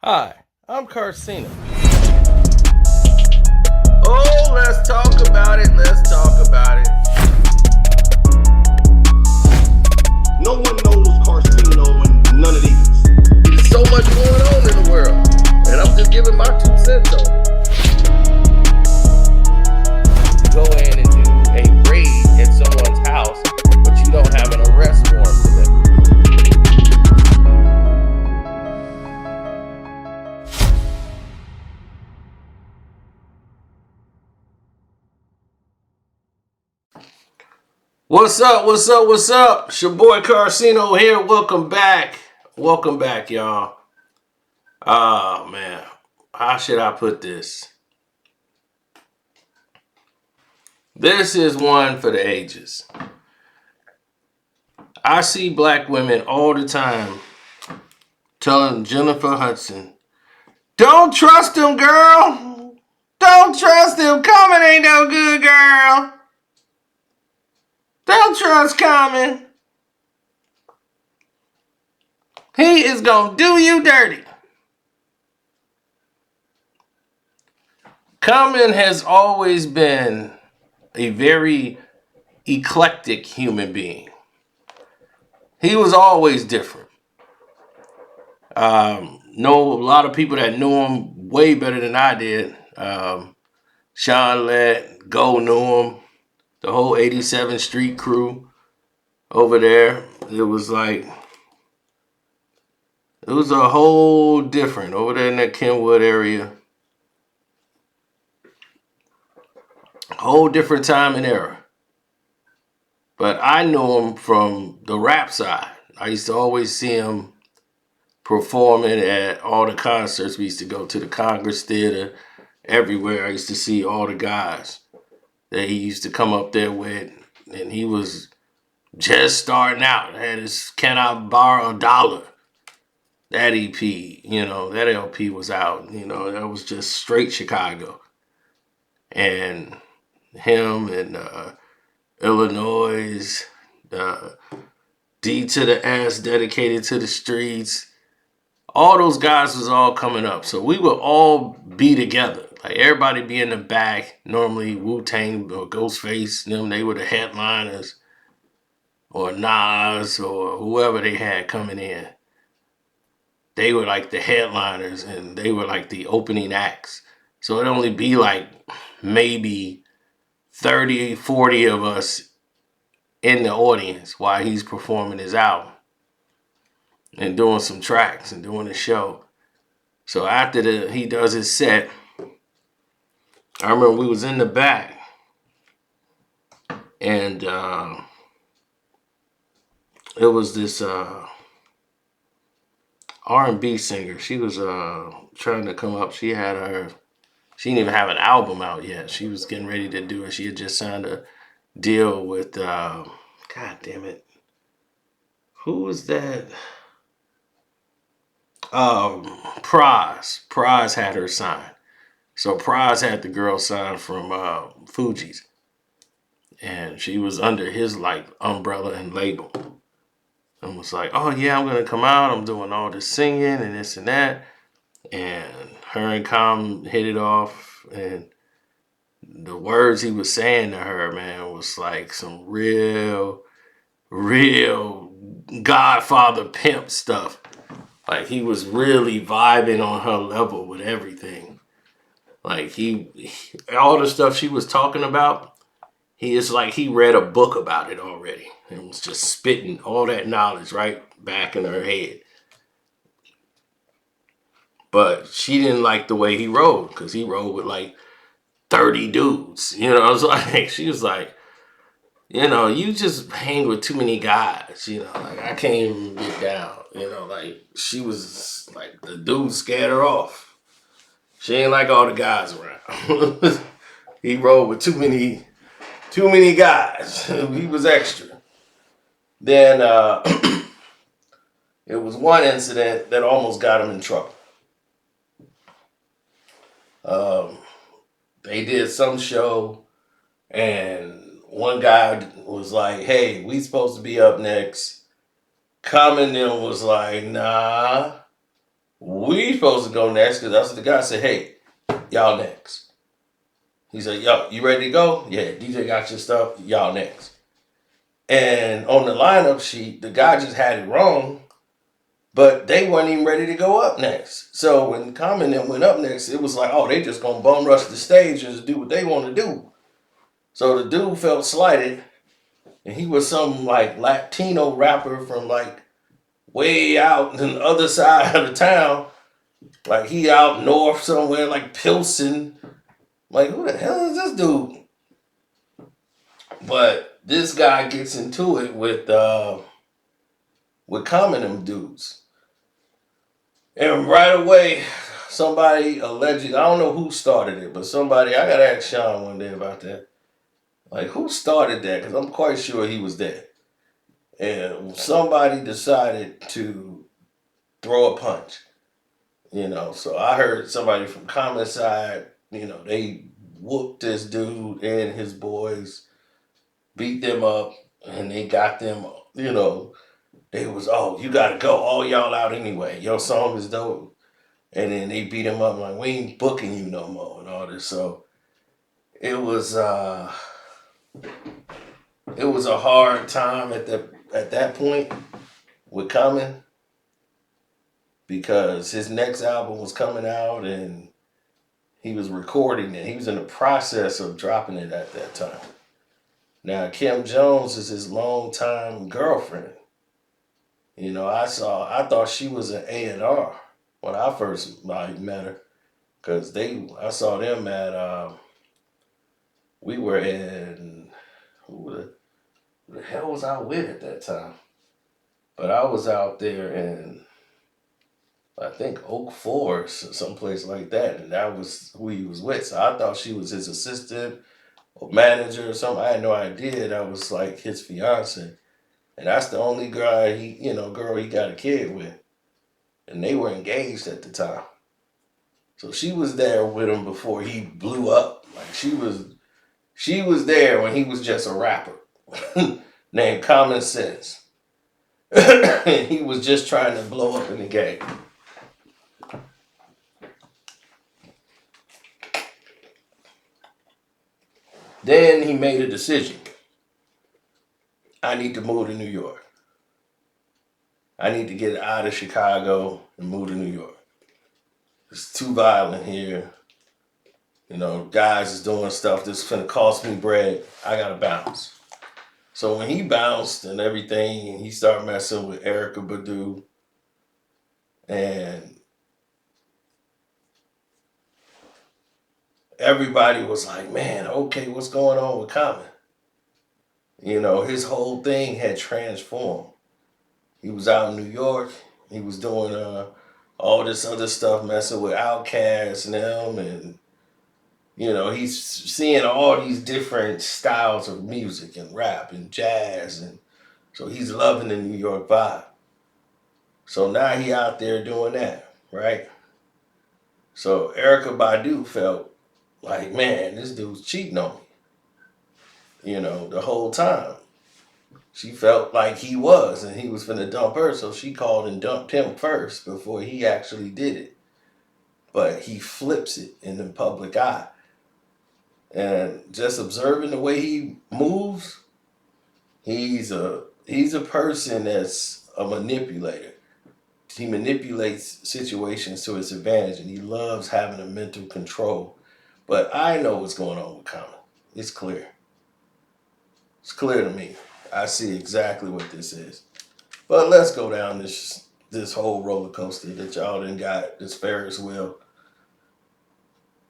Hi, I'm Carceno. Oh, let's talk about it. Let's talk about it. No one knows Carceno and none of these. There's so much going on in the world, and I'm just giving my 2 cents on it. You go in and do a raid at someone's house, but you don't have an arrest warrant for them. What's up? What's up? What's up? It's your boy Carceno here. Welcome back. Welcome back, y'all. Oh, man. How should I put this? This is one for the ages. I see black women all the time telling Jennifer Hudson, "Don't trust him, girl. Don't trust him. Common ain't no good, girl. Don't trust Common. He is gonna do you dirty." Common has always been a very eclectic human being. He was always different. Know a lot of people that knew him way better than I did. Sean Lett, Go knew him. The whole 87th Street crew over there. It was a whole different over there in that Kenwood area. Whole different time and era. But I knew him from the rap side. I used to always see him performing at all the concerts. We used to go to the Congress Theater, everywhere. I used to see all the guys that he used to come up there with. And he was just starting out. Had his Can I Borrow a Dollar? That EP, that LP was out. That was just straight Chicago. And him and Illinois, D to the S, Dedicated to the Streets. All those guys was all coming up. So we would all be together. Like everybody be in the back. Normally Wu-Tang or Ghostface, them, they were the headliners. Or Nas or whoever they had coming in. They were like the headliners and they were like the opening acts. So it'd only be like maybe 30, 40 of us in the audience while he's performing his album and doing some tracks and doing a show. So after he does his set, I remember we was in the back and it was this R&B singer. She was trying to come up. She didn't even have an album out yet. She was getting ready to do it. She had just signed a deal with, God damn it. Who was that? Praz. Praz had her signed. So Praz had the girl signed from Fuji's. And she was under his umbrella and label. And was like, "Oh yeah, I'm gonna come out. I'm doing all this singing and this and that." And her and Com hit it off. And the words he was saying to her, man, was like some real Godfather pimp stuff. Like he was really vibing on her level with everything. Like all the stuff she was talking about, he read a book about it already and was just spitting all that knowledge right back in her head. But she didn't like the way he rode because he rode with like 30 dudes. It was like, she was like, you just hang with too many guys. Like I can't even get down. Like she was like, the dude scared her off. She ain't like all the guys around. He rode with too many guys. He was extra. Then it was one incident that almost got him in trouble. They did some show and one guy was like, "Hey, we supposed to be up next." Common then was like, "Nah, We supposed to go next because that's what the guy said. Hey, y'all next. He said, yo, you ready to go? Yeah, DJ got your stuff. Y'all next. And on the lineup sheet, the guy just had it wrong, but they weren't even ready to go up next. So when Common then went up next, it was like, oh, they just gonna bum rush the stage and just do what they want to do. So the dude felt slighted, and he was some like Latino rapper from like way out on the other side of the town. Like he out north somewhere, like Pilsen. Like, who the hell is this dude? But this guy gets into it with Common them dudes. And right away, somebody allegedly, I don't know who started it, but somebody, I gotta ask Sean one day about that. Like, who started that? Because I'm quite sure he was there. And somebody decided to throw a punch. So I heard somebody from Common side, they whooped this dude and his boys, beat them up, and they got them, they was, oh, you gotta go, all y'all out anyway. Your song is dope. And then they beat him up like, we ain't booking you no more and all this. So it was a hard time at that point with Common, because his next album was coming out and he was recording it. He was in the process of dropping it at that time. Now, Kim Jones is his longtime girlfriend. I thought she was an A&R when I first met her, because I saw them at, we were in, who the hell was I with at that time? But I was out there in, I think, Oak Forest or someplace like that, and that was who he was with. So I thought she was his assistant or manager or something. I had no idea that was like his fiance. And that's the only girl he got a kid with. And they were engaged at the time. So she was there with him before he blew up. Like she was there when he was just a rapper named Common Sense. And he was just trying to blow up in the game. Then he made a decision. I need to move to New York. I need to get out of Chicago and move to New York. It's too violent here. Guys is doing stuff that's gonna cost me bread. I gotta bounce. So when he bounced and everything, and he started messing with Erykah Badu, and everybody was like, man, okay, what's going on with Common? His whole thing had transformed. He was out in New York. He was doing all this other stuff, messing with Outkast and them, and he's seeing all these different styles of music and rap and jazz, and so he's loving the New York vibe. So now he out there doing that, right? So Erykah Badu felt like, man, this dude's cheating on me. The whole time. She felt like he was, and he was finna dump her, so she called and dumped him first before he actually did it. But he flips it in the public eye. And just observing the way he moves, he's a person that's a manipulator. He manipulates situations to his advantage, and he loves having a mental control. But I know what's going on with Common. It's clear. It's clear to me. I see exactly what this is. But let's go down this whole roller coaster that y'all done got, this Ferris wheel.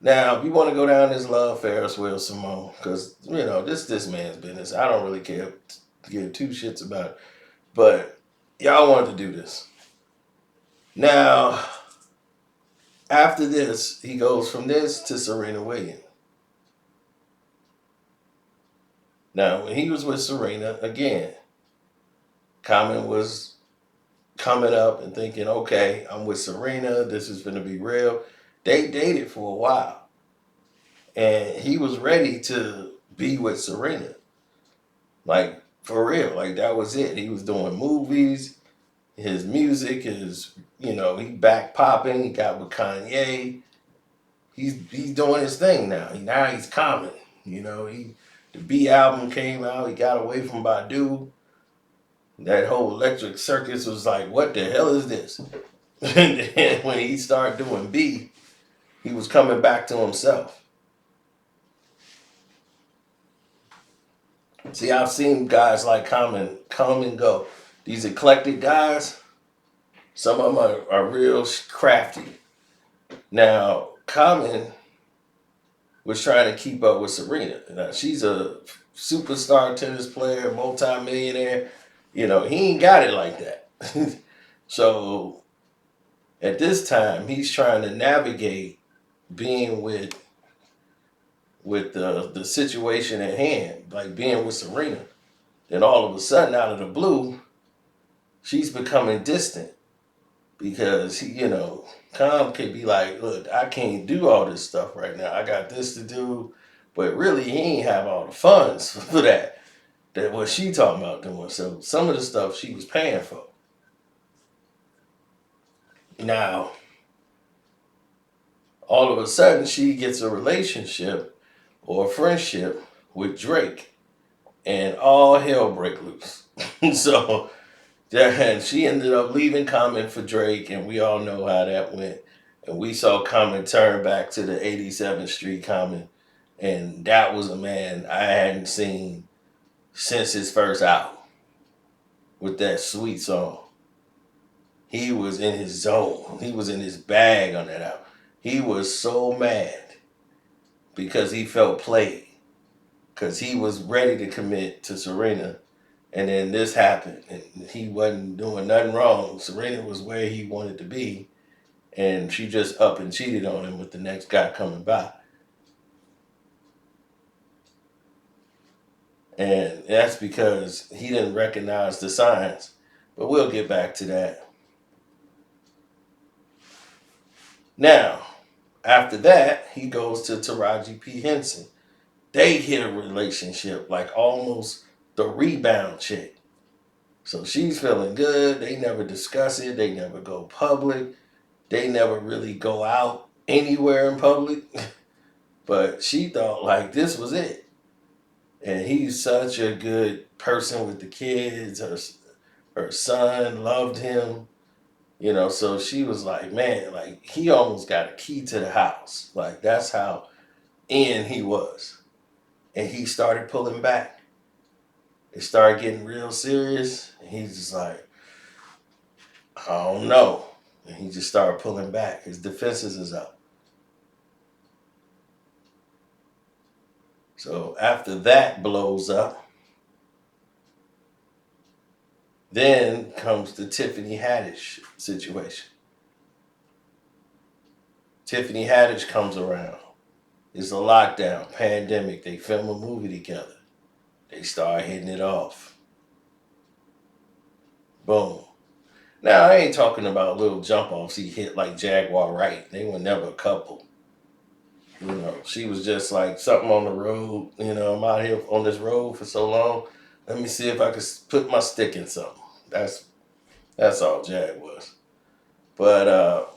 Now, if you want to go down this love Ferris wheel some more, because, this man's business. I don't really care to give two shits about it. But y'all wanted to do this. Now, after this, he goes from this to Serena Williams. Now, when he was with Serena, again, Common was coming up and thinking, okay, I'm with Serena. This is going to be real. They dated for a while. And he was ready to be with Serena. Like, for real. Like, that was it. He was doing movies. His music is, he back popping. He got with Kanye. He's doing his thing now. Now he's common. The B album came out. He got away from Badu. That whole Electric Circus was like, what the hell is this? And then when he started doing B, he was coming back to himself. See, I've seen guys like Common come and go. These eclectic guys, some of them are real crafty. Now, Common was trying to keep up with Serena. Now, she's a superstar tennis player, multi-millionaire. He ain't got it like that. So, at this time, he's trying to navigate being with the situation at hand, like being with Serena. Then all of a sudden, out of the blue, she's becoming distant because Tom could be like, look, I can't do all this stuff right now. I got this to do, but really he ain't have all the funds for that what she talking about doing. So some of the stuff she was paying for. Now, all of a sudden she gets a relationship or a friendship with Drake, and all hell break loose. So and she ended up leaving Common for Drake, and we all know how that went. And we saw Common turn back to the 87th Street Common, and that was a man I hadn't seen since his first album with that sweet song. He was in his zone. He was in his bag on that album. He was so mad because he felt played, because he was ready to commit to Serena. And then this happened, and he wasn't doing nothing wrong. Serena was where he wanted to be, and she just up and cheated on him with the next guy coming by. And that's because he didn't recognize the signs. But we'll get back to that. Now, after that, he goes to Taraji P. Henson. They hit a relationship like almost the rebound chick. So she's feeling good. They never discuss it. They never go public. They never really go out anywhere in public. But she thought like this was it. And he's such a good person with the kids. Her son loved him. So she was like, man, like he almost got a key to the house. Like that's how in he was. And he started pulling back. It started getting real serious. And he's just like, I don't know. And he just started pulling back. His defenses is up. So after that blows up, then comes the Tiffany Haddish situation. Tiffany Haddish comes around. It's a lockdown, pandemic. They film a movie together. They start hitting it off. Boom. Now, I ain't talking about little jump offs he hit like Jaguar Wright. They were never a couple. She was just like something on the road. I'm out here on this road for so long. Let me see if I can put my stick in something. That's all Jag was. But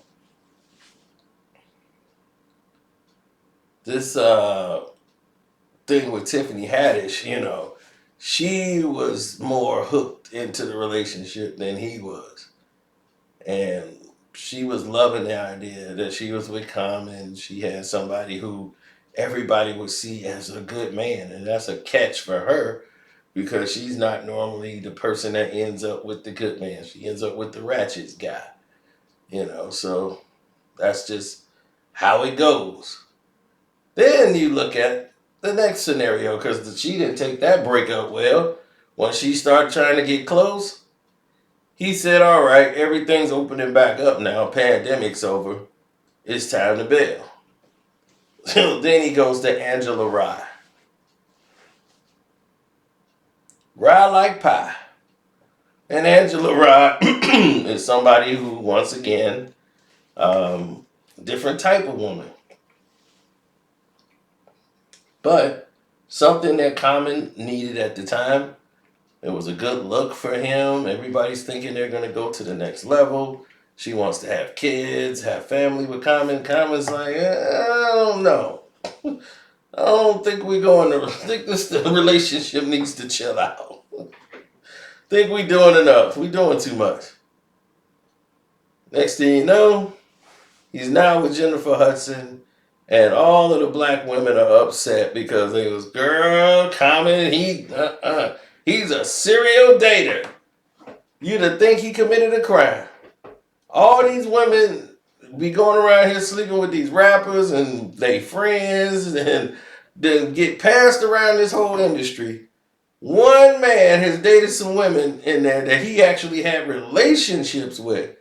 this thing with Tiffany Haddish, she was more hooked into the relationship than he was. And she was loving the idea that she was with Common. She had somebody who everybody would see as a good man. And that's a catch for her because she's not normally the person that ends up with the good man. She ends up with the ratchet guy. So that's just how it goes. Then you look at the next scenario because she didn't take that breakup well. Once she started trying to get close, he said, all right, everything's opening back up now. Pandemic's over. It's time to bail. So then he goes to Angela Rye. Rye like pie. And Angela Rye is somebody who, once again, different type of woman. But something that Common needed at the time It was a good look for him. Everybody's thinking they're going to go to the next level. She wants to have kids, have family with Common. Common's like, I don't know. I don't think we're going to. I think the relationship needs to chill out. Think we doing enough. We doing too much. Next thing you know, he's now with Jennifer Hudson, and all of the black women are upset because they was, girl, Common, he's a serial dater. You'd think he committed a crime. All these women be going around here sleeping with these rappers and they friends and then get passed around this whole industry. One man has dated some women in there that he actually had relationships with,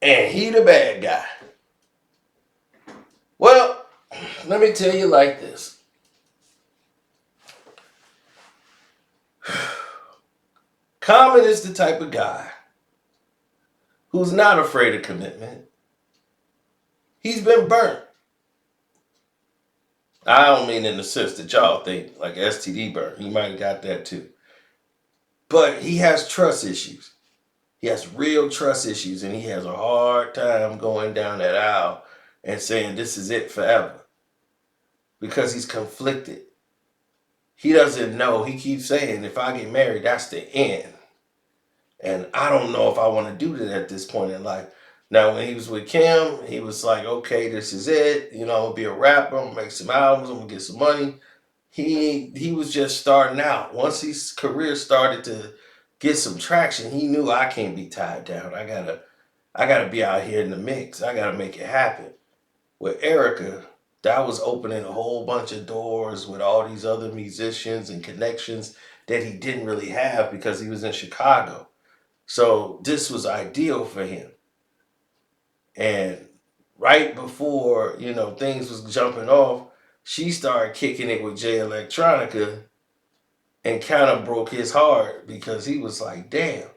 and he the bad guy. Well, let me tell you like this. Common is the type of guy who's not afraid of commitment. He's been burnt. I don't mean in the sense that y'all think, like STD burn. He might have got that too. But he has trust issues. He has real trust issues, and he has a hard time going down that aisle and saying this is it forever. Because he's conflicted. He doesn't know. He keeps saying, if I get married, that's the end. And I don't know if I want to do that at this point in life. Now, when he was with Kim, he was like, okay, this is it. You know, I'm going to be a rapper. I'm going to make some albums. I'm going to get some money. He was just starting out. Once his career started to get some traction, he knew I can't be tied down. I gotta be out here in the mix. I got to make it happen. With Erica, that was opening a whole bunch of doors with all these other musicians and connections that he didn't really have because he was in Chicago. So this was ideal for him. And right before, things was jumping off, she started kicking it with Jay Electronica and kind of broke his heart because he was like, damn,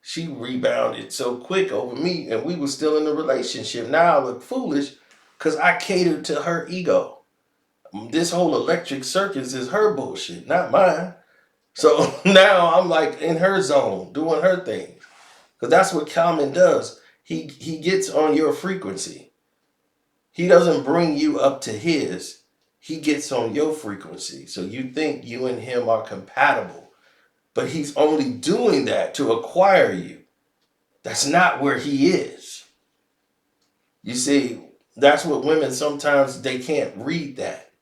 she rebounded so quick over me and we were still in a relationship. Now I look foolish because I catered to her ego. This whole electric circus is her bullshit, not mine. So now I'm like in her zone, doing her thing. Because that's what Common does. He gets on your frequency. He doesn't bring you up to his. He gets on your frequency. So you think you and him are compatible. But he's only doing that to acquire you. That's not where he is. You see, that's what women sometimes, they can't read that.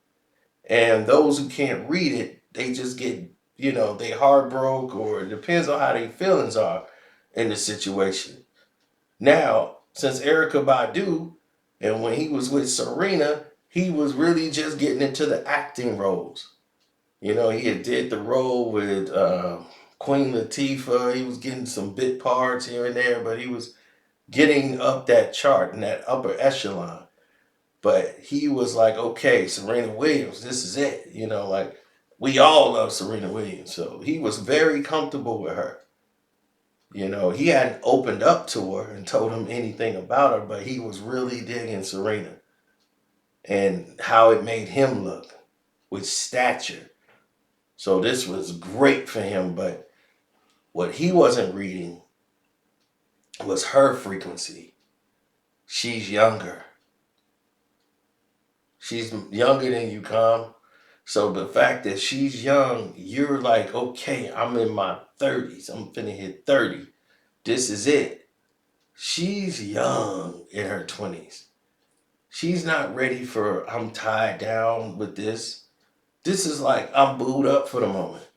And those who can't read it, they just get, they heartbroken, or it depends on how their feelings are in the situation. Now, since Erykah Badu, and when he was with Serena, he was really just getting into the acting roles. He had did the role with Queen Latifah. He was getting some bit parts here and there, but he was getting up that chart in that upper echelon. But he was like, okay, Serena Williams, this is it. We all love Serena Williams. So he was very comfortable with her. He hadn't opened up to her and told him anything about her, but he was really digging Serena and how it made him look with stature. So this was great for him, but what he wasn't reading was her frequency. She's younger. She's younger than you, Calm. So the fact that she's young, you're like, okay, I'm in my 30s. I'm finna hit 30. This is it. She's young in her 20s. She's not ready for, I'm tied down with this. This is like, I'm booed up for the moment.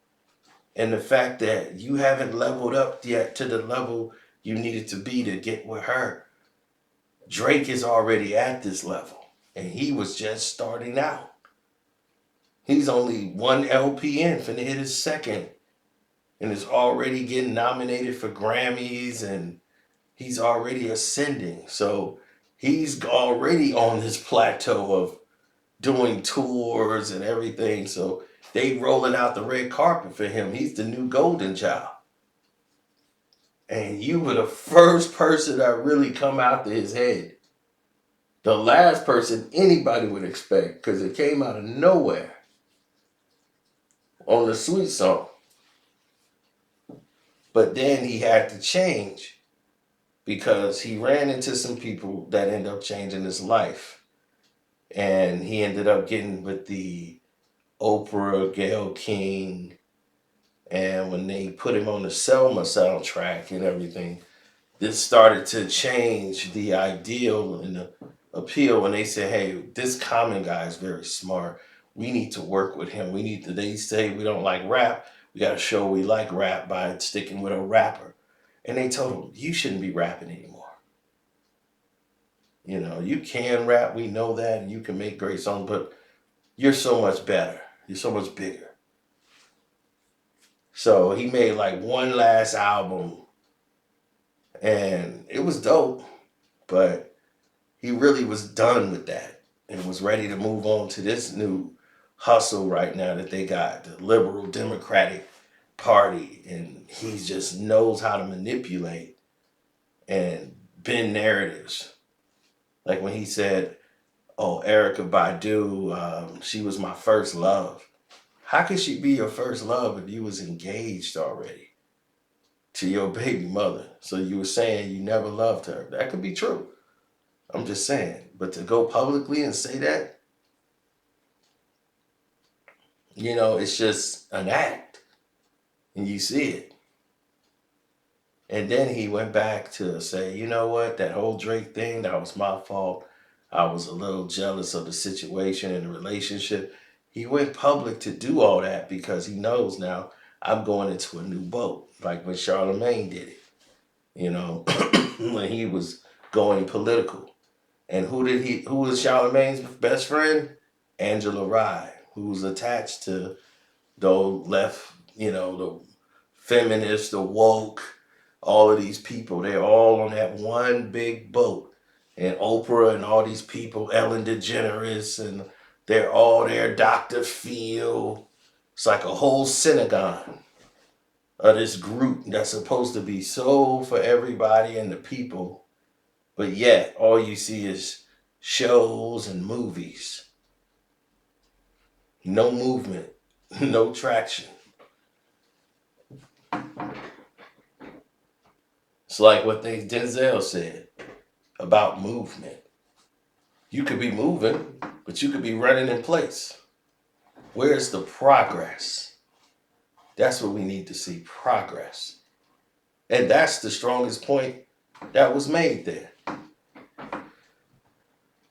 And the fact that you haven't leveled up yet to the level you needed to be to get with her. Drake is already at this level. And he was just starting out. He's only one LP in, finna hit his second. And is already getting nominated for Grammys, and he's already ascending. So he's already on this plateau of doing tours and everything. So they rolling out the red carpet for him. He's the new golden child. And you were the first person that really come out to his head. The last person anybody would expect, because it came out of nowhere on the Sweet song. But then he had to change because he ran into some people that ended up changing his life. And he ended up getting with the Oprah, Gayle King, and when they put him on the Selma soundtrack and everything, this started to change the ideal and the appeal. When they said, hey, this Common guy is very smart. We need to work with him. They say we don't like rap. We got to show we like rap by sticking with a rapper. And they told him, you shouldn't be rapping anymore. You know, you can rap. We know that. And you can make great songs, but you're so much better. You're so much bigger. So he made like one last album and it was dope, but he really was done with that and was ready to move on to this new hustle right now that they got, the liberal Democratic Party. And he just knows how to manipulate and bend narratives. Like when he said, oh, Erykah Badu, she was my first love. How could she be your first love if you was engaged already to your baby mother? So you were saying you never loved her. That could be true. I'm just saying. But to go publicly and say that, you know, it's just an act. And you see it. And then he went back to say, you know what, that whole Drake thing, that was my fault. I was a little jealous of the situation and the relationship. He went public to do all that because he knows now I'm going into a new boat, like when Charlemagne did it, you know, when he was going political. And who was Charlemagne's best friend? Angela Rye, who was attached to the left, you know, the feminists, the woke, all of these people. They're all on that one big boat. And Oprah and all these people, Ellen DeGeneres, and they're all there, Dr. Phil. It's like a whole synagogue of this group that's supposed to be so for everybody and the people. But yet, all you see is shows and movies. No movement, no traction. It's like what Denzel said about movement. You could be moving, but you could be running in place. Where's the progress? That's what we need to see, progress. And that's the strongest point that was made there.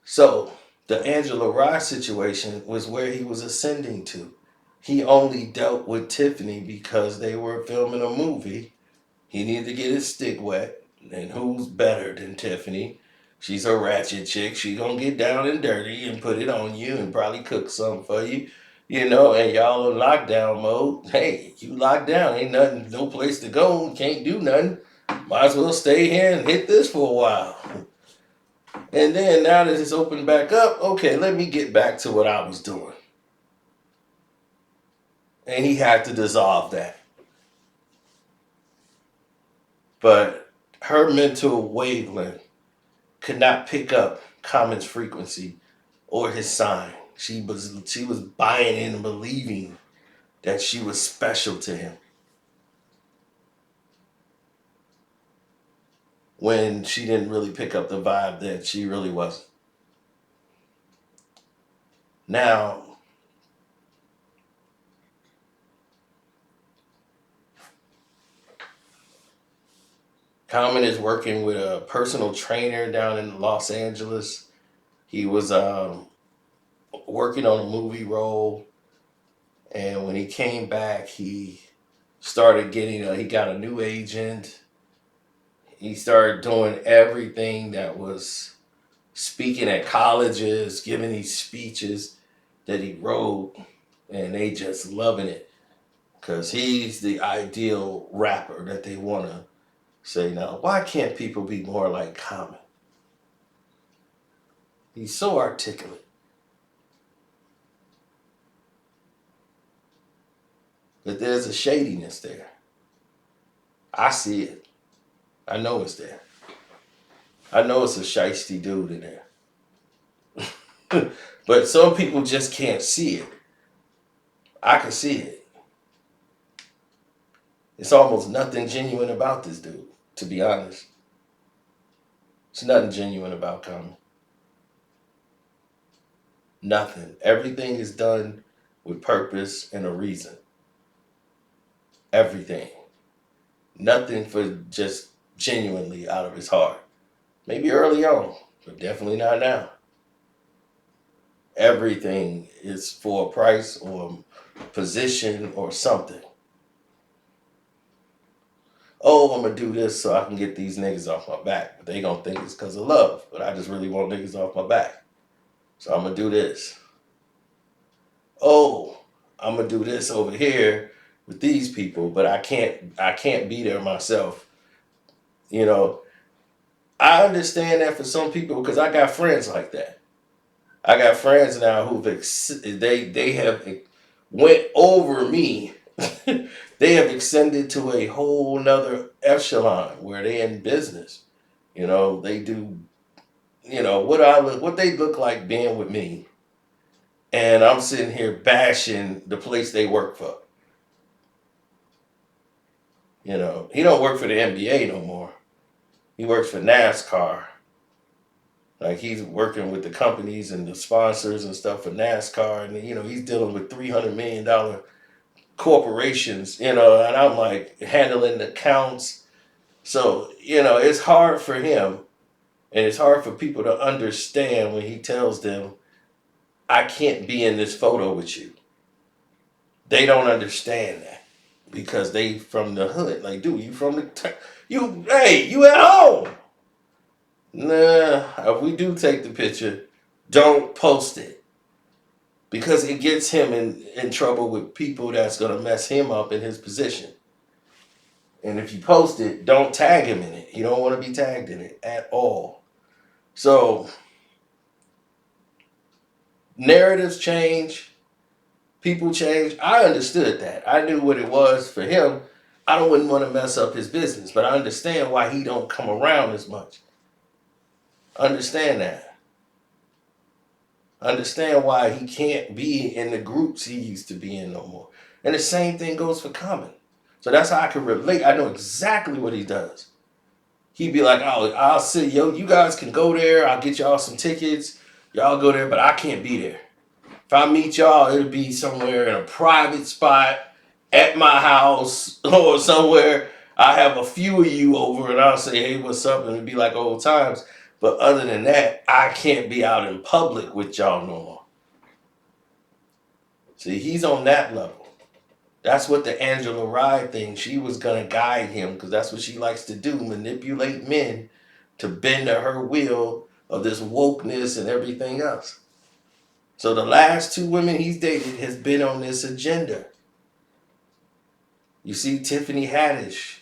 So the Angela Rye situation was where he was ascending to. He only dealt with Tiffany because they were filming a movie. He needed to get his stick wet. And who's better than Tiffany? She's a ratchet chick. She gonna get down and dirty and put it on you and probably cook something for you. You know, and y'all in lockdown mode. Hey, you locked down. Ain't nothing, no place to go. Can't do nothing. Might as well stay here and hit this for a while. And then now that it's opened back up, okay, let me get back to what I was doing. And he had to dissolve that. But her mental wavelength could not pick up Common's frequency or his sign. She was buying in and believing that she was special to him, when she didn't really pick up the vibe that she really wasn't. Now, Common is working with a personal trainer down in Los Angeles. He was working on a movie role, and when he came back, he started he got a new agent. He started doing everything that was speaking at colleges, giving these speeches that he wrote, and they just loving it because he's the ideal rapper that they want to say. Now, why can't people be more like Common? He's so articulate. But there's a shadiness there. I see it. I know it's there. I know it's a shiesty dude in there. But some people just can't see it. I can see it. It's almost nothing genuine about this dude, to be honest. It's nothing genuine about Kanye. Nothing. Everything is done with purpose and a reason. Everything. Nothing for just genuinely out of his heart. Maybe early on, but definitely not now. Everything is for a price or position or something. Oh, I'm going to do this so I can get these niggas off my back. But they going to think it's because of love. But I just really want niggas off my back. So I'm going to do this. Oh, I'm going to do this over here with these people, but I can't be there myself. You know, I understand that for some people because I got friends like that. I got friends now who've they have went over me. They have extended to a whole nother echelon where they're in business. You know, they do, you know, what they look like being with me. And I'm sitting here bashing the place they work for. You know, he don't work for the NBA no more. He works for NASCAR. Like he's working with the companies and the sponsors and stuff for NASCAR. And, you know, he's dealing with $300 million corporations, you know, and I'm like handling the accounts. So, you know, it's hard for him and it's hard for people to understand when he tells them, I can't be in this photo with you. They don't understand that because they from the hood. Like, dude, you from the, you at home. Nah, if we do take the picture, don't post it. Because it gets him in trouble with people that's going to mess him up in his position. And if you post it, don't tag him in it. You don't want to be tagged in it at all. So, narratives change. People change. I understood that. I knew what it was for him. I wouldn't want to mess up his business. But I understand why he don't come around as much. Understand that. Understand why he can't be in the groups he used to be in no more. And the same thing goes for Common. So that's how I can relate. I know exactly what he does. He'd be like, oh, I'll say, yo, you guys can go there. I'll get y'all some tickets. Y'all go there, but I can't be there. If I meet y'all, it'll be somewhere in a private spot at my house or somewhere. I have a few of you over and I'll say, hey, what's up? And it'll be like old times. But other than that, I can't be out in public with y'all no more. See, he's on that level. That's what the Angela Rye thing, she was going to guide him because that's what she likes to do, manipulate men to bend to her will of this wokeness and everything else. So the last two women he's dated has been on this agenda. You see Tiffany Haddish.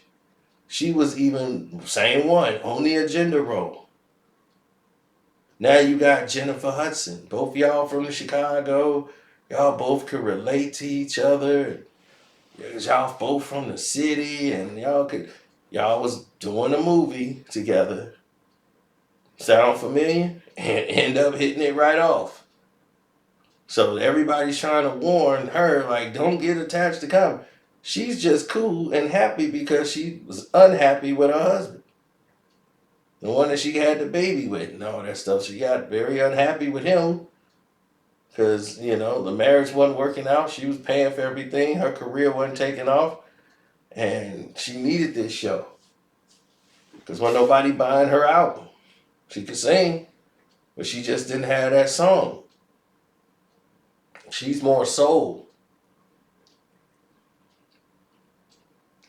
She was even, same one, on the agenda role. Now you got Jennifer Hudson. Both y'all from Chicago. Y'all both could relate to each other. Y'all both from the city. And y'all was doing a movie together. Sound familiar? And end up hitting it right off. So everybody's trying to warn her, like, don't get attached to Common. She's just cool and happy because she was unhappy with her husband. The one that she had the baby with and all that stuff. She got very unhappy with him because, you know, the marriage wasn't working out. She was paying for everything. Her career wasn't taking off. And she needed this show because wasn't nobody buying her album. She could sing, but she just didn't have that song. She's more soul.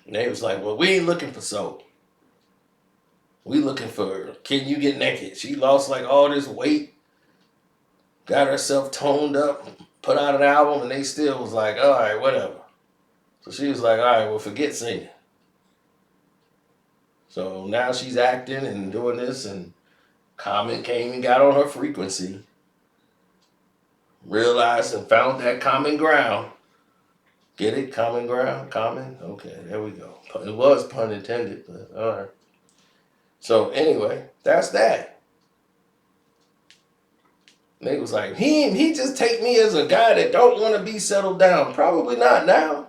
And they was like, well, we ain't looking for soul. We looking for, can you get naked? She lost like all this weight, got herself toned up, put out an album, and they still was like, all right, whatever. So she was like, all right, well, forget singing. So now she's acting and doing this, and Common came and got on her frequency, realized and found that common ground. Get it? Common ground? Common? Okay, there we go. It was pun intended, but all right. So anyway, that's that. They was like, he just take me as a guy that don't want to be settled down. Probably not now.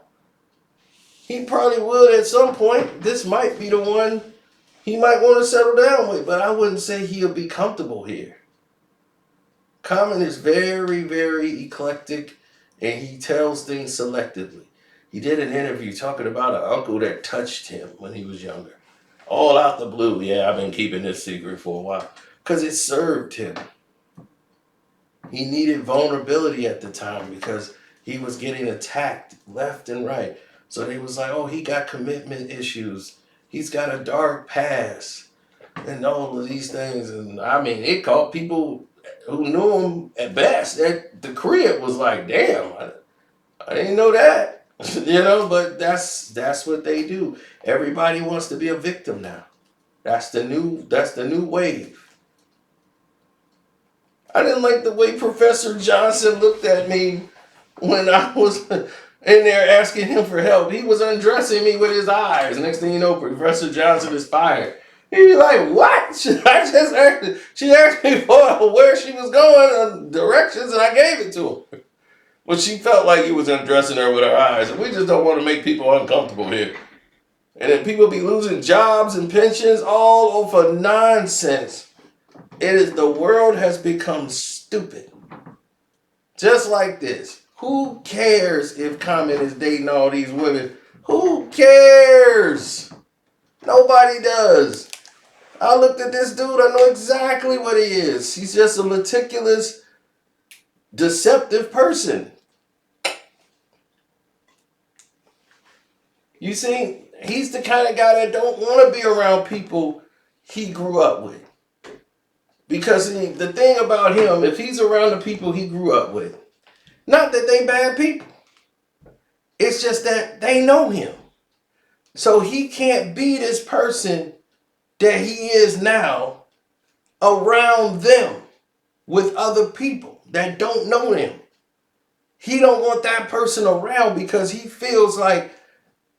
He probably would at some point. This might be the one he might want to settle down with, but I wouldn't say he'll be comfortable here. Common is very, very eclectic, and he tells things selectively. He did an interview talking about an uncle that touched him when he was younger. All out the blue. Yeah, I've been keeping this secret for a while. Because it served him. He needed vulnerability at the time because he was getting attacked left and right. So they was like, oh, he got commitment issues. He's got a dark past. And all of these things. And I mean, it caught people who knew him at best at the crib was like, damn, I didn't know that. You know, but that's what they do. Everybody wants to be a victim now. That's the new wave. I didn't like the way Professor Johnson looked at me when I was in there asking him for help. He was undressing me with his eyes. Next thing you know, Professor Johnson is fired. He'd be like, what? She asked me for where she was going, directions, and I gave it to her. But she felt like he was undressing her with her eyes. And we just don't want to make people uncomfortable here. And then people be losing jobs and pensions all over nonsense. It is, the world has become stupid. Just like this. Who cares if Common is dating all these women? Who cares? Nobody does. I looked at this dude, I know exactly what he is. He's just a meticulous, deceptive person. You see, he's the kind of guy that don't want to be around people he grew up with. Because the thing about him, if he's around the people he grew up with, not that they bad people, it's just that they know him. So he can't be this person that he is now around them with other people that don't know him. He don't want that person around because he feels like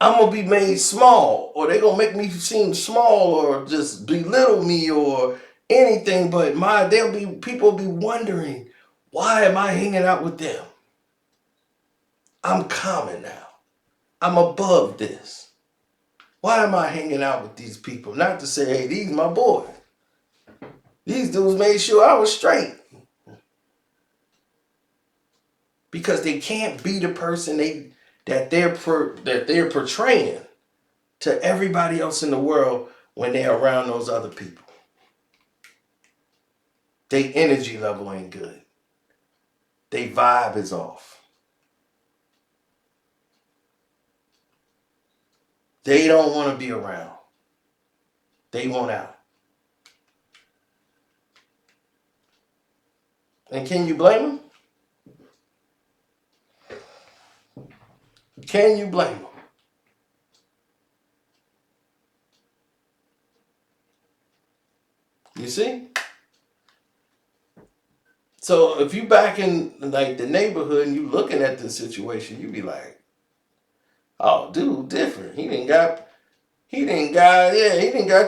I'm going to be made small, or they're going to make me seem small, or just belittle me, or anything. But people be wondering, why am I hanging out with them? I'm common now. I'm above this. Why am I hanging out with these people? Not to say, hey, these my boys. These dudes made sure I was straight. Because they can't be the person that they're portraying to everybody else in the world when they're around those other people. Their energy level ain't good. Their vibe is off. They don't want to be around. They want out. And can you blame them? Can you blame them? You see? So if you back in like the neighborhood and you looking at this situation, you be like, oh, dude, different. He didn't got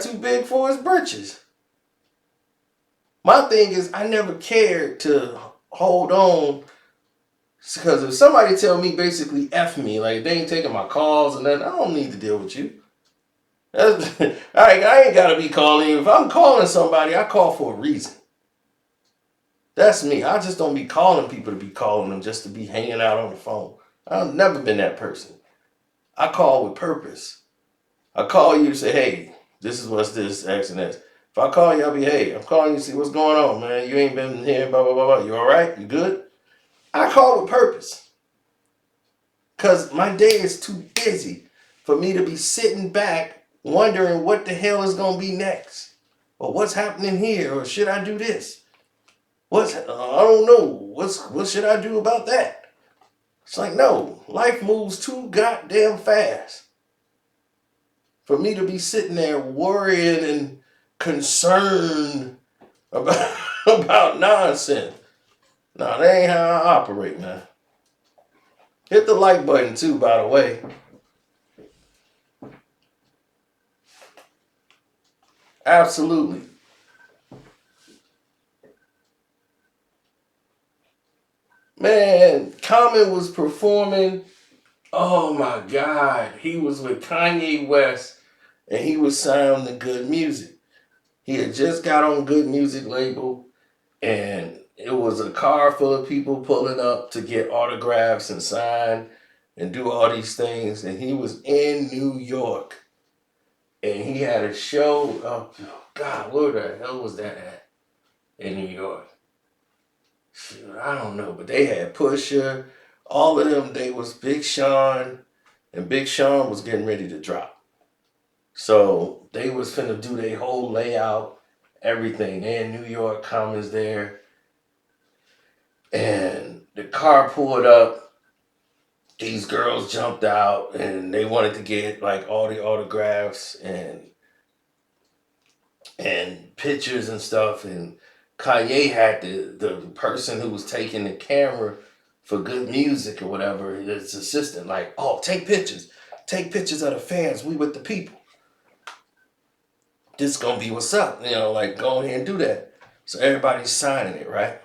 too big for his britches. My thing is, I never cared to hold on, because if somebody tell me basically F me, like they ain't taking my calls and then I don't need to deal with you. I ain't got to be calling you. If I'm calling somebody, I call for a reason. That's me. I just don't be calling people to be calling them just to be hanging out on the phone. I've never been that person. I call with purpose. I call you to say, hey, this is what's this, X and S. If I call you, I'll be, hey, I'm calling you to see what's going on, man. You ain't been here, blah, blah, blah, blah. You all right? You good? I call with purpose. Because my day is too busy for me to be sitting back wondering what the hell is going to be next. Or what's happening here? Or should I do this? I don't know. What should I do about that? It's like, no. Life moves too goddamn fast for me to be sitting there worrying and concerned about nonsense. No, that ain't how I operate, man. Hit the like button too, by the way. Absolutely. Man, Common was performing Oh my God. He was with Kanye West and he was signed to Good Music. He had just got on Good Music label and it was a car full of people pulling up to get autographs and sign and do all these things. And he was in New York and he had a show. Oh God, where the hell was that at in New York? Shoot, I don't know, but they had Pusha, all of them. They was Big Sean, and Big Sean was getting ready to drop. So they was finna do their whole layout, everything. They in New York, Commons there, and the car pulled up. These girls jumped out, and they wanted to get like all the autographs and pictures and stuff. And Kanye had the person who was taking the camera for Good Music or whatever, his assistant, like, oh, take pictures of the fans. We with the people. This gonna be what's up, like go ahead and do that. So everybody's signing it, right?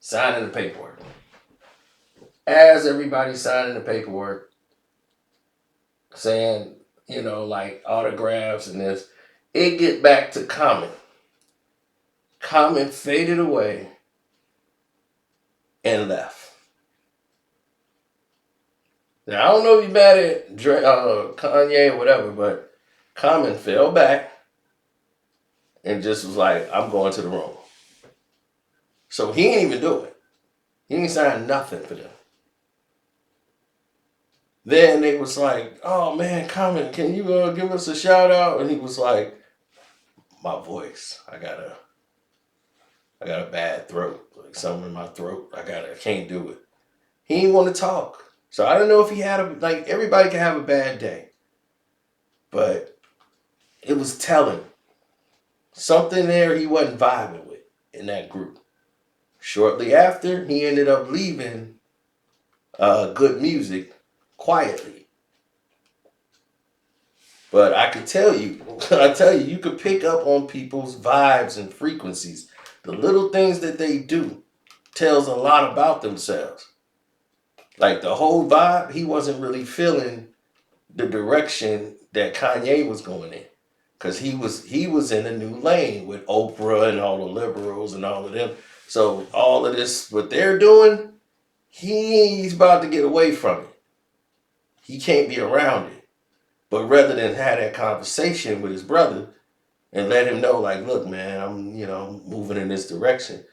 Signing the paperwork. As everybody's signing the paperwork, saying, like autographs and this, it get back to Common. Common faded away and left. Now, I don't know if you're mad at Kanye or whatever, but Common fell back and just was like, I'm going to the room. So he ain't even do it. He ain't sign nothing for them. Then they was like, oh man, Common, can you give us a shout out? And he was like, my voice, I got a bad throat, like something in my throat. I can't do it. He didn't want to talk. So I don't know if he had everybody can have a bad day. But it was telling. Something there he wasn't vibing with in that group. Shortly after, he ended up leaving Good Music quietly. But I could tell you, you could pick up on people's vibes and frequencies. The little things that they do tells a lot about themselves. Like the whole vibe, he wasn't really feeling the direction that Kanye was going in. Because he was in a new lane with Oprah and all the liberals and all of them. So all of this, what they're doing, he's about to get away from it. He can't be around it. But rather than have that conversation with his brother and let him know, like, look, man, I'm, moving in this direction.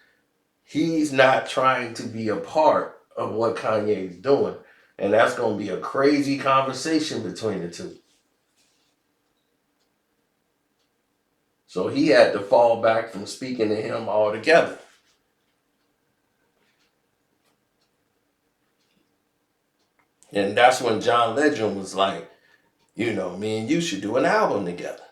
He's not trying to be a part of what Kanye's doing. And that's going to be a crazy conversation between the two. So he had to fall back from speaking to him altogether. And that's when John Legend was like, me and you should do an album together.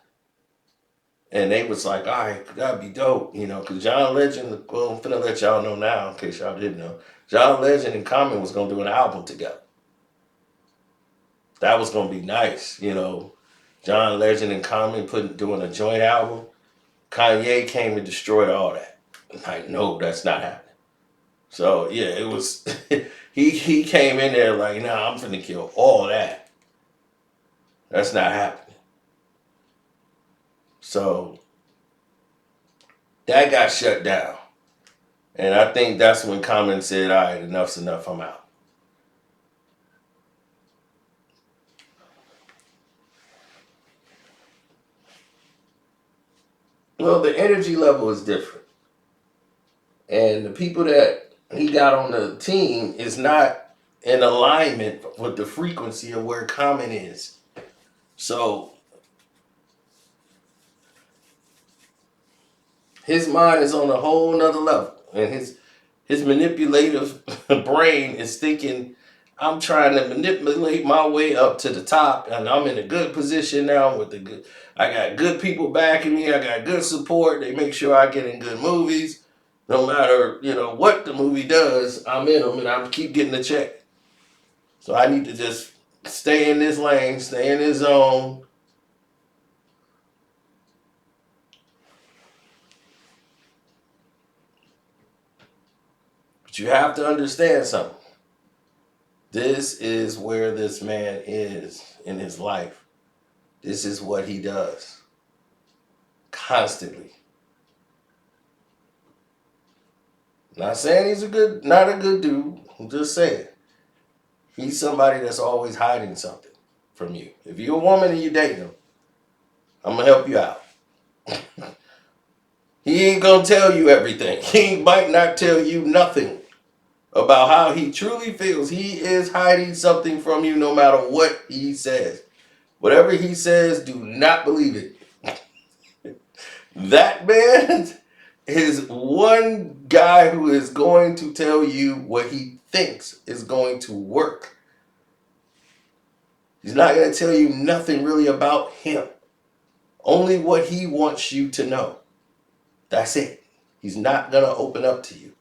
And they was like, all right, that'd be dope, because John Legend, well, I'm finna let y'all know now, in case y'all didn't know, John Legend and Common was going to do an album together. That was going to be nice, John Legend and Common doing a joint album. Kanye came and destroyed all that. Like, no, that's not happening. So, yeah, it was, he came in there like, nah, I'm finna kill all that. That's not happening. So, that got shut down. And I think that's when Common said, all right, enough's enough, I'm out. Well, the energy level is different. And the people that he got on the team is not in alignment with the frequency of where Common is. So his mind is on a whole nother level. And his manipulative brain is thinking, I'm trying to manipulate my way up to the top, and I'm in a good position now I got good people backing me, I got good support, they make sure I get in good movies. No matter, what the movie does, I'm in them and I keep getting the check. So I need to just stay in this lane, stay in this zone. But you have to understand something. This is where this man is in his life. This is what he does. Constantly. Not saying he's not a good dude. I'm just saying. He's somebody that's always hiding something from you. If you're a woman and you date him, I'm going to help you out. He ain't going to tell you everything. He might not tell you nothing about how he truly feels. He is hiding something from you no matter what he says. Whatever he says, do not believe it. That man is one guy who is going to tell you what he thinks is going to work. He's not going to tell you nothing really about him. Only what he wants you to know. That's it. He's not going to open up to you.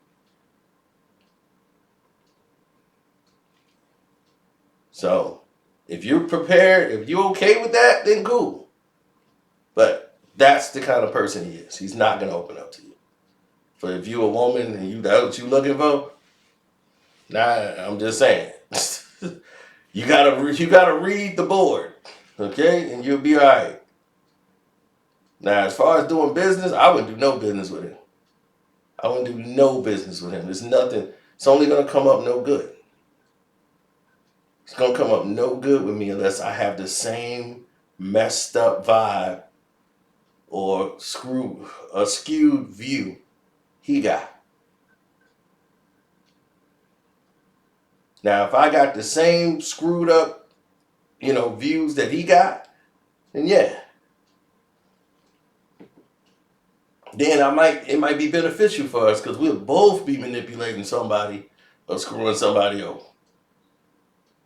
So, if you're prepared, if you're okay with that, then cool. But that's the kind of person he is. He's not going to open up to you. But if you're a woman and that's what you're looking for, nah, I'm just saying. you gotta read the board, okay? And you'll be all right. Now, as far as doing business, I wouldn't do no business with him. I wouldn't do no business with him. It's nothing. It's only going to come up no good. It's going to come up no good with me unless I have the same messed up vibe or a skewed view he got. Now, if I got the same screwed up, views that he got, then yeah. Then it might be beneficial for us because we'll both be manipulating somebody or screwing somebody over.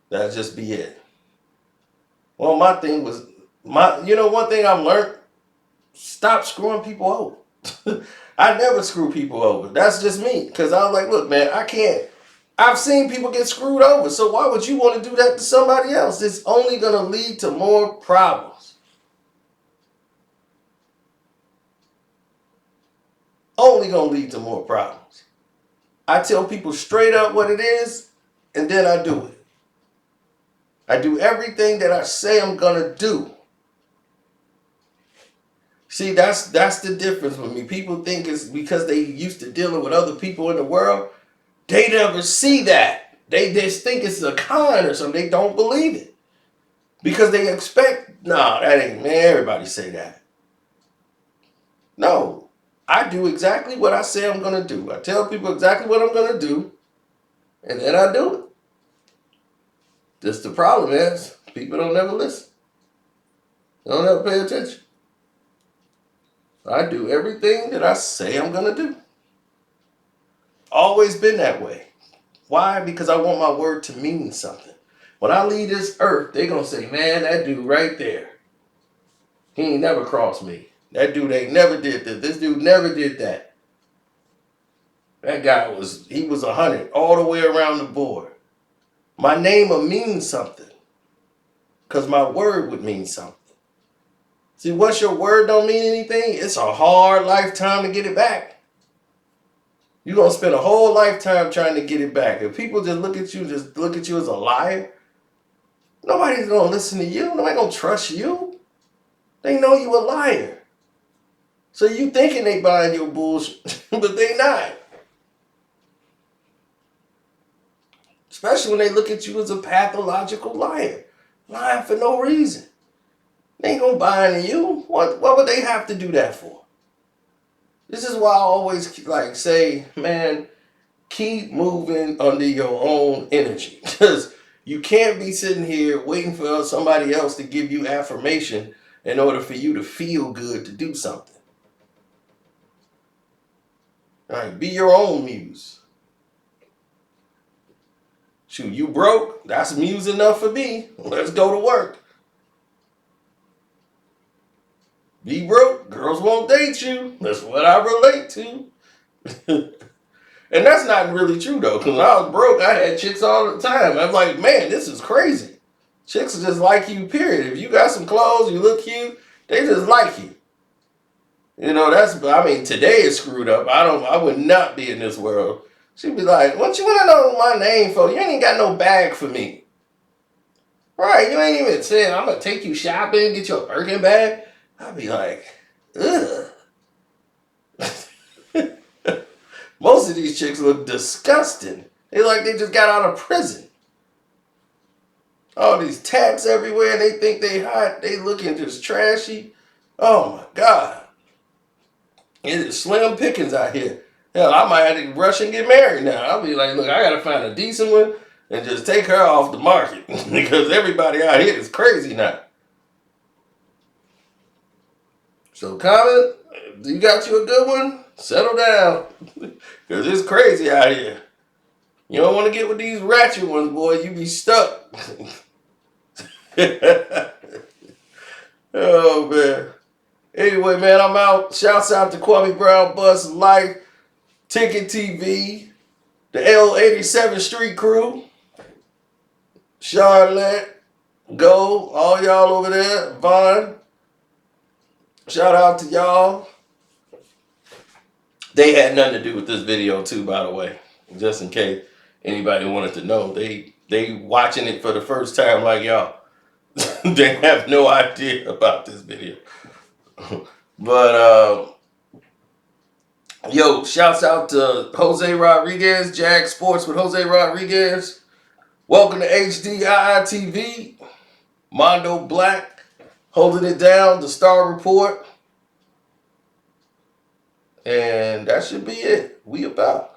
That'll just be it. Well, my thing was, one thing I've learned, stop screwing people over. I never screw people over. That's just me. Because I was like, look, man, I can't. I've seen people get screwed over. So why would you want to do that to somebody else? It's only going to lead to more problems. Only going to lead to more problems. I tell people straight up what it is, and then I do it. I do everything that I say I'm going to do. See, that's the difference with me. People think it's because they used to dealing with other people in the world. They never see that. They just think it's a con or something. They don't believe it. Because they expect, that ain't, man, everybody say that. No. I do exactly what I say I'm going to do. I tell people exactly what I'm going to do, and then I do it. Just the problem is, people don't never listen. They don't ever pay attention. I do everything that I say I'm going to do. Always been that way. Why? Because I want my word to mean something. When I leave this earth, they're going to say, man, that dude right there, he ain't never crossed me. That dude ain't never did this. This dude never did that. That guy was 100 all the way around the board. My name will mean something. Because my word would mean something. See, once your word don't mean anything, it's a hard lifetime to get it back. You're going to spend a whole lifetime trying to get it back. If people just look at you as a liar, nobody's going to listen to you. Nobody going to trust you. They know you a liar. So you thinking they buying your bullshit, but they not. Especially when they look at you as a pathological liar. Lying for no reason. They ain't gonna buy into you. What would they have to do that for? This is why I always say, man, keep moving under your own energy. Because you can't be sitting here waiting for somebody else to give you affirmation in order for you to feel good to do something. All right, be your own muse. Shoot, you broke? That's muse enough for me. Let's go to work. Be broke? Girls won't date you. That's what I relate to. And that's not really true, though, because when I was broke, I had chicks all the time. I'm like, man, this is crazy. Chicks just like you, period. If you got some clothes, you look cute, they just like you. Today is screwed up. I would not be in this world She'd be like, what you want to know my name for? You ain't even got no bag for me. Right, you ain't even saying, I'm going to take you shopping, get you a Birkin bag. I'd be like, ugh. Most of these chicks look disgusting. They like they just got out of prison. All these tats everywhere. They think they hot. They looking just trashy. Oh my God. It is slim pickings out here. Hell, I might have to rush and get married now. I'll be like, look, I got to find a decent one and just take her off the market because everybody out here is crazy now. So, comment, if you got you a good one, settle down because it's crazy out here. You don't want to get with these ratchet ones, boy. You be stuck. Oh, man. Anyway, man, I'm out. Shouts out to Kwame Brown, Bus Life, Ticket TV, the L87 Street Crew, Charlotte, Go, all y'all over there, Vaughn. Shout out to y'all. They had nothing to do with this video too, by the way. Just in case anybody wanted to know. They watching it for the first time like y'all. They have no idea about this video. But yo, shouts out to Jose Rodriguez, Jag Sports with Jose Rodriguez. Welcome to HDII TV. Mondo Black holding it down, the Star Report. And that should be it. We about.